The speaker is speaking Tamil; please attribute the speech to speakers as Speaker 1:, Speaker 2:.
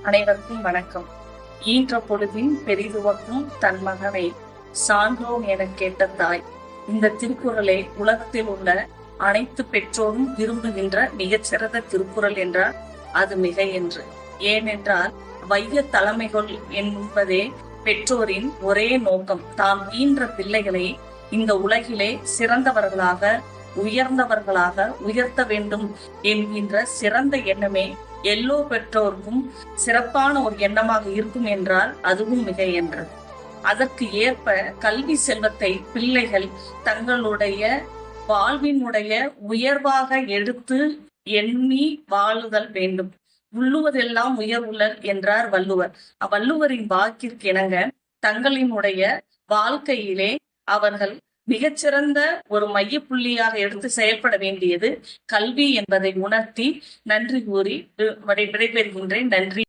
Speaker 1: அனைவருக்கும் வணக்கம். ஈன்ற பொழுதின் பெரிதுவக்கும் தன் மகனை சான்றோன் என கேட்ட தாய். இந்த திருக்குறளை உலகத்தில் உள்ள அனைத்து பெற்றோரும் விரும்புகின்ற மிகச்சிறந்த திருக்குறள் என்றால் அது மிக என்று. ஏனென்றால் வைய தலைமைகள் என்பதே பெற்றோரின் ஒரே நோக்கம், தாம் ஈன்ற பிள்ளைகளை இந்த உலகிலே சிறந்தவர்களாக உயர்ந்தவர்களாக உயர்த்த வேண்டும் என்கின்ற சிறந்த எண்ணமே எல்லோ பெற்றோருக்கும் சிறப்பான ஒரு எண்ணமாக இருக்கும் என்றால் அதுவும் மிக என்று. அதற்கு ஏற்ப கல்வி செல்வத்தை பிள்ளைகள் தங்களுடைய வாழ்வினுடைய உயர்வாக எடுத்து எண்ணி வாழுதல் வேண்டும். உள்ளுவதெல்லாம் உயர்வுள்ளல் என்றார் வள்ளுவர். வள்ளுவரின் வாக்கிற்கு இணங்க தங்களினுடைய வாழ்க்கையிலே அவர்கள் மிகச்சிறந்த ஒரு மைய புள்ளியாக எடுத்து செயல்பட வேண்டியது கல்வி என்பதை உணர்த்தி நன்றி கூறி விடைபெறுகின்றேன். நன்றி.